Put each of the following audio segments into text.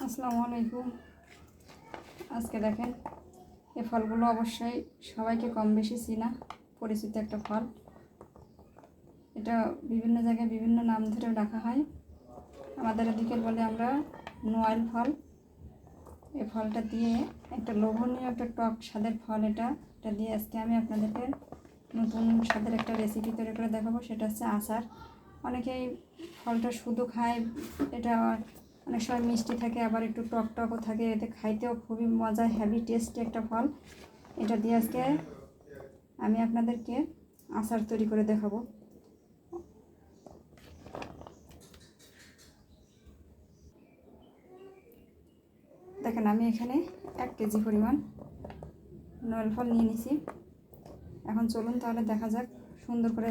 আসসালামু আলাইকুম। আজকে দেখেন এই ফলগুলো অবশ্যই সবাইকে কম বেশি চিনা পরিচিত একটা ফল। এটা বিভিন্ন জায়গায় বিভিন্ন নাম ধরে ডাকা হয়। আমাদের এদিকে বলে আমরা নোয়াল ফল। এই ফলটা দিয়ে একটা লোভনীয় একটা টক স্বাদের ফল। এটা দিয়ে আজকে আমি আপনাদেরকে নতুন স্বাদের একটা রেসিপি তৈরি করে দেখাবো। সেটা হচ্ছে আচার। অনেকেই ফলটা শুধু খায়, এটা অনেক সময় মিষ্টি থাকে, আবার একটু টক টকও থাকে, এতে খাইতেও খুবই মজা, হেভি টেস্টি একটা ফল। এটা দিয়ে আজকে আমি আপনাদেরকে আচার তৈরি করে দেখাবো। দেখেন আমি এখানে 1 কেজি পরিমাণ নল ফল নিয়ে নিছি। এখন চলুন তাহলে দেখা যাক। সুন্দর করে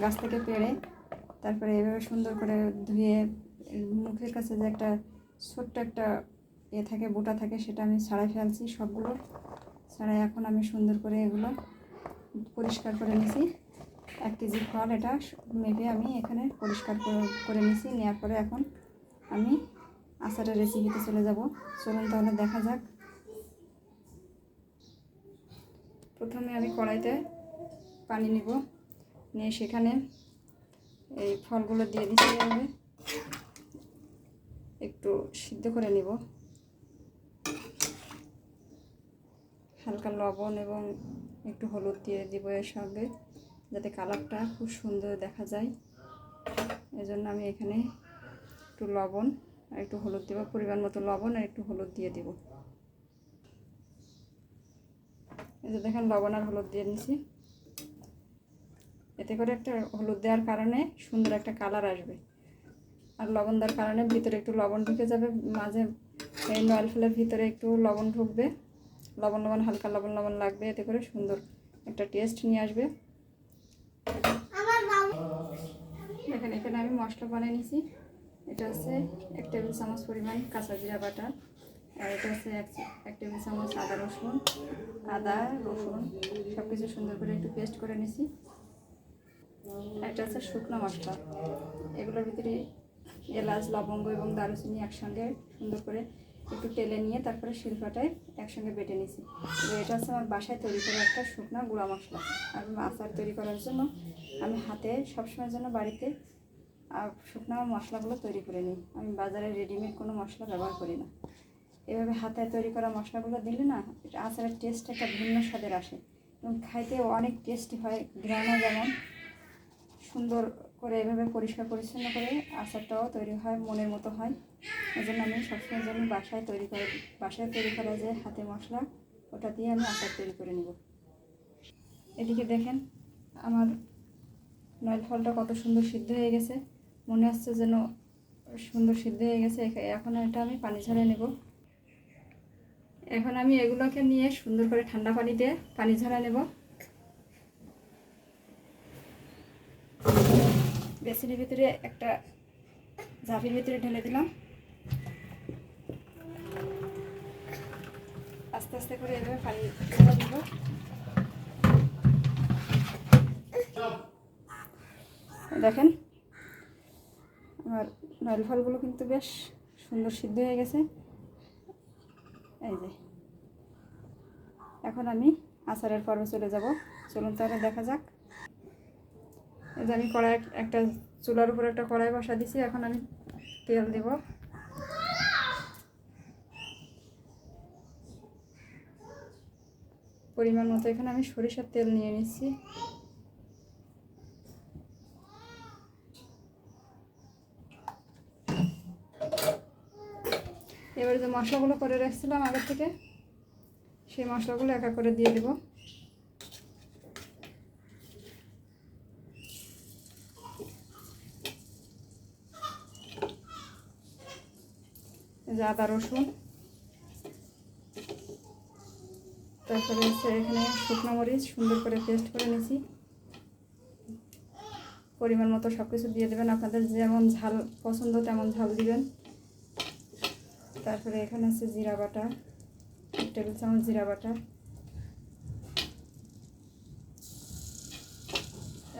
গাছ থেকে পেড়ে তারপরে এভাবে সুন্দর করে ধুয়ে মুখের কাছে যে একটা ছোট্ট একটা থাকে, বোটা থাকে, সেটা আমি ছাড়াই ফেলছি। সবগুলো ছাড়াই এখন আমি সুন্দর করে এগুলো পরিষ্কার করে নিছি। 1 কেজি ফল এটা মেপে আমি এখানে পরিষ্কার করে নিছি। নেওয়ার পরে এখন আমি আচারের রেসিপিতে চলে যাব। চলুন তাহলে দেখা যাক। প্রথমে আমি কড়াইতে পানি নিব, নিয়ে সেখানে এই ফলগুলো দিয়ে দিতে হবে, একটু সিদ্ধ করে নিব। হালকা লবণ এবং একটু হলুদ দিয়ে দিব এর সঙ্গে, যাতে কালারটা খুব সুন্দর দেখা যায়। এজন্য আমি এখানে একটু লবণ আর একটু হলুদ দেব, পরিমাণ মতো লবণ আর একটু হলুদ দিয়ে দিব। এই যে দেখেন লবণ আর হলুদ দিয়ে নিছি। এতে করে একটা হলুদ দেওয়ার কারণে সুন্দর একটা কালার আসবে, আর লবণ দেওয়ার কারণে ভিতরে একটু লবণ ঢুকে যাবে। মাঝে এই নল ফুলের ভিতরে একটু লবণ ঢুকবে, লবণ হালকা লবণ লাগবে, এতে করে সুন্দর একটা টেস্ট নিয়ে আসবে। দেখেন এখানে আমি মশলা বানিয়ে নিয়েছি। এটা হচ্ছে 1 টেবিল চামচ পরিমাণ কাঁচা জিরা বাটা, আর এটা হচ্ছে 1 টেবিল চামচ আদা রসুন সব কিছু সুন্দর করে একটু পেস্ট করে নিয়েছি। এটা হচ্ছে শুকনো মশলা, এগুলোর ভিতরে এলাচ, লবঙ্গ এবং দারুচিনি একসঙ্গে সুন্দর করে একটু তেলে নিয়ে তারপরে শিলপাটায় একসঙ্গে বেটে নিয়েছি। এটা হচ্ছে আমার বাসায় তৈরি করা একটা শুকনো গুঁড়া মশলা। আর আচার তৈরি করার জন্য আমি হাতে সবসময়ের জন্য বাড়িতে শুকনো মশলাগুলো তৈরি করে নিই। আমি বাজারে রেডিমেড কোনো মশলা ব্যবহার করি না। এভাবে হাতে তৈরি করা মশলাগুলো দিলে না আচারের টেস্ট একটা ভিন্ন স্বাদের আসে এবং খাইতেও অনেক টেস্টি হয়। ঘ্রাণও যেমন সুন্দর করে এভাবে পরিষ্কার পরিচ্ছন্ন করে আচারটাও তৈরি হয়, মনের মতো হয়। এই জন্য আমি সবসময়ের জন্য বাসায় তৈরি করা যে হাতে মশলা, ওটা দিয়ে আমি আচার তৈরি করে নেব। এদিকে দেখেন আমার নল ফলটা কত সুন্দর সিদ্ধ হয়ে গেছে, মনে হচ্ছে যেন সুন্দর সিদ্ধ হয়ে গেছে। এখন এটা আমি পানি ঝরিয়ে নেব। এখন আমি এগুলোকে নিয়ে সুন্দর করে ঠান্ডা পানিতে পানি ঝরিয়ে নেব। বেসিনের ভিতরে একটা ঝাঁপির ভিতরে ঢেলে দিলাম। আস্তে আস্তে করে এভাবে পানি ঢেলে দেব। দেখেন আমার নারকেল ফলগুলো কিন্তু বেশ সুন্দর সিদ্ধ হয়ে গেছে। এই যে এখন আমি আচারের পর্বে চলে যাব। চলুন তাহলে দেখা যাক। এই যে আমি একটা চুলার উপর একটা কড়াই বসা দিছি। এখন আমি তেল দেব। পরিমাণ মতো এখানে আমি সরিষার তেল নিয়ে নিচ্ছি। এবারে যে মশলাগুলো করে রাখছিলাম আগে থেকে, সেই মশলাগুলো এক এক করে দিয়ে দেব। যে আদা রসুন, তারপরে হচ্ছে এখানে শুকনো মরিচ সুন্দর করে পেস্ট করে নিয়েছি। পরিমাণ মতো সব কিছু দিয়ে দেবেন, আপনাদের যেমন ঝাল পছন্দ তেমন ঝাল দিবেন। তারপরে এখানে আছে জিরা বাটা, 1 টেবিল চামচ জিরা বাটা,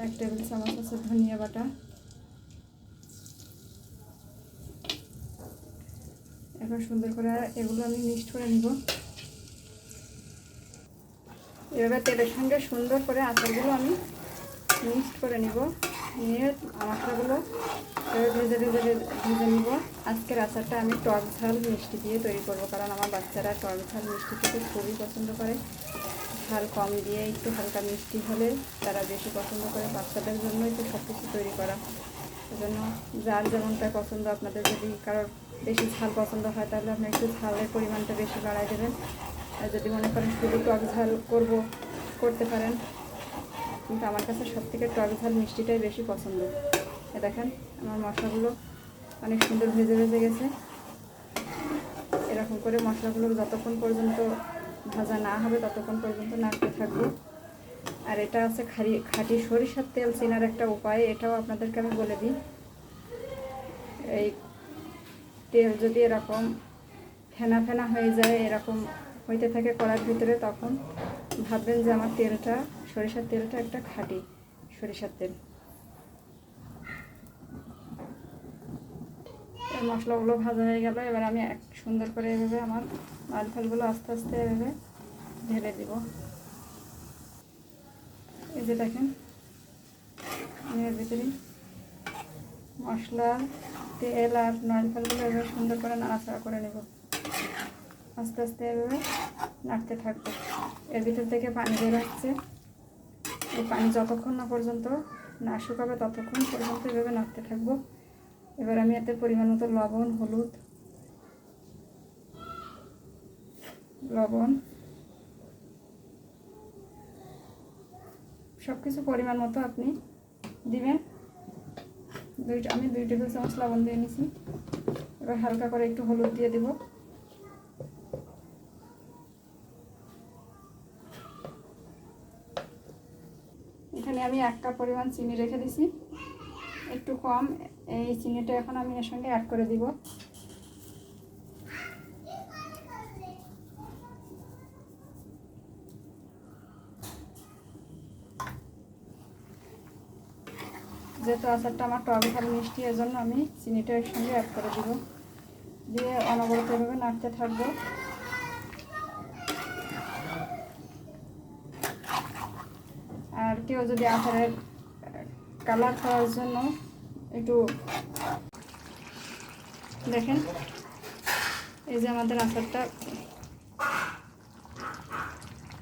1 টেবিল চামচ আছে ধনিয়া বাটা, এখন সুন্দর করে এগুলো আমি মিক্সড করে নিব। এভাবে তেলের সঙ্গে সুন্দর করে আচারগুলো আমি মিক্সড করে নিব, নিয়ে মশলাগুলো ভেজে ভেজে ভেজে নিব। আজকের আচারটা আমি টক ঝাল মিষ্টি দিয়ে তৈরি করব, কারণ আমার বাচ্চারা টক ঝাল মিষ্টি খেতে খুবই পছন্দ করে। ঝাল কম দিয়ে একটু হালকা মিষ্টি হলে তারা বেশি পছন্দ করে। বাচ্চাদের জন্যই তো সব কিছু তৈরি করা। সেজন্য যার যেমনটা পছন্দ, আপনাদের যদি কারোর বেশি ঝাল পছন্দ হয় তাহলে আপনি একটু ঝালের পরিমাণটা বেশি বাড়াই দেবেন। আর যদি মনে করেন শুধু টক ঝাল করতে পারেন, কিন্তু আমার কাছে সবথেকে টক ঝাল মিষ্টিটাই বেশি পছন্দ। দেখেন আমার মশলাগুলো অনেক সুন্দর ভেজে ভেজে গেছে। এরকম করে মশলাগুলো যতক্ষণ পর্যন্ত ভাজা না হবে ততক্ষণ পর্যন্ত নাড়তে থাকবো। আর এটা আছে খাঁটি সরিষার তেল চেনার একটা উপায়, এটাও আপনাদেরকে আমি বলে দিই। এই তেল যদি এরকম ফেনা ফেনা হয়ে যায়, এরকম হইতে থাকে কড়ার ভিতরে, তখন ভাববেন যে আমার তেলটা, সরিষার তেলটা একটা খাঁটি সরিষার তেল। এই মশলাগুলো ভাজা হয়ে গেল। এবার আমি সুন্দর করে এভাবে আমার নারকেলগুলো আস্তে আস্তে এভাবে ঢেলে দিব। এই যে দেখেন এর ভিতরে মশলা, তেল আর নারকেলগুলো এভাবে সুন্দর করে নাড়াচাড়া করে নেব। আস্তে আস্তে এভাবে নাড়তে থাকবো। এর ভিতর থেকে পানি বের হচ্ছে। এই পানি যতক্ষণ না পর্যন্ত না শুকাবে ততক্ষণ পর্যন্ত এভাবে নাড়তে থাকবো। এবার আমি এতে পরিমাণ মতো লবণ সব কিছু পরিমাণ মতো আপনি দিবেন। আমি 2 টেবিল চামচ লবণ দিয়ে নিছি। এবার হালকা করে একটু হলুদ দিয়ে দেব। এখানে আমি 1 কাপ পরিমাণ চিনি রেখে দিছি, একটু কম। এই চিনিটা এখন আমি এর সঙ্গে অ্যাড করে দিব। যেহেতু আচারটা আমার টক ঝাল মিষ্টি, এর জন্য আমি চিনিটা এর সঙ্গে অ্যাড করে দিব। দিয়ে অনবরত এভাবে নাড়তে থাকবো। আর কেউ যদি আচারের কালার করার জন্য একটু দেখেন, এই যে আমাদের আচারটা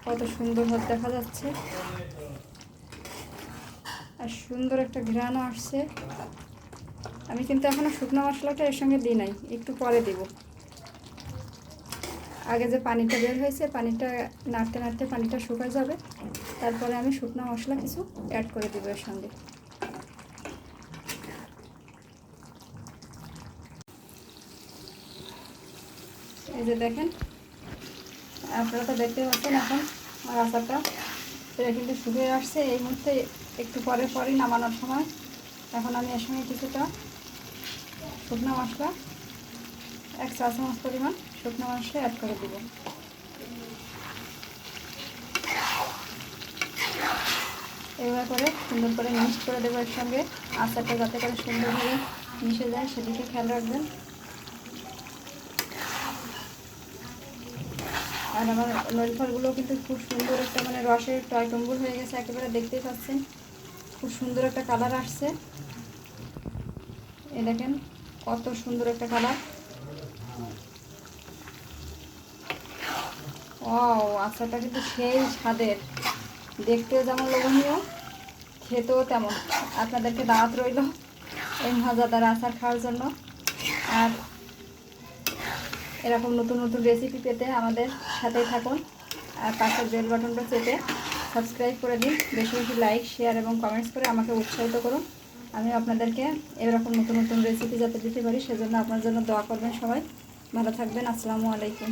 কত সুন্দর দেখা যাচ্ছে, আর সুন্দর একটা ঘ্রাণও আসছে। আমি কিন্তু এখনো শুকনো মশলাটা এর সঙ্গে দিই নাই, একটু পরে দিব। আগে যে পানিটা বের হয়েছে, পানিটা নাড়তে নাড়তে পানিটা শুকায় যাবে, তারপরে আমি শুকনো মশলা কিছু অ্যাড করে দিব এর সঙ্গে। এই যে দেখেন, আপনারা তো দেখতে পাচ্ছেন এখন আমার আচারটা এটা কিন্তু শুকিয়ে আসছে। এই মুহূর্তে একটু পরেই নামানোর সময় এখন আমি এর সঙ্গে কিছুটা শুকনো মশলা, 1 চা চামচ পরিমাণ শুকনো মশলা অ্যাড করে দিব। এভাবে করে সুন্দর করে মিক্স করে দেবো এর সঙ্গে। আচারটা যাতে করে সুন্দরভাবে মিশে যায় সেদিকে খেয়াল রাখবেন। আর আমার নারকেলগুলো কিন্তু খুব সুন্দর একটা রসের টয়টম্বুর হয়ে গেছে, একেবারে দেখতেই পাচ্ছেন খুব সুন্দর একটা কালার আসছে। এই দেখেন কত সুন্দর একটা কালার। ও আচারটা কিন্তু সেই স্বাদের, দেখতেও যেমন লোভনীয়, খেতেও তেমন। আপনাদেরকে দাওয়াত রইল এই মজাদার আচার খাওয়ার জন্য। আর এরকম নতুন নতুন রেসিপি পেতে আমাদের সাথেই থাকুন। আর পাশের বেল বাটনটা চেপে সাবস্ক্রাইব করে দিন। বেশি বেশি লাইক, শেয়ার এবং কমেন্টস করে আমাকে উৎসাহিত করুন। আমি আপনাদেরকে এরকম নতুন নতুন রেসিপি যাতে দিতে পারি সেজন্য আপনার জন্য দোয়া করবেন। সবাই ভালো থাকবেন। আসসালামু আলাইকুম।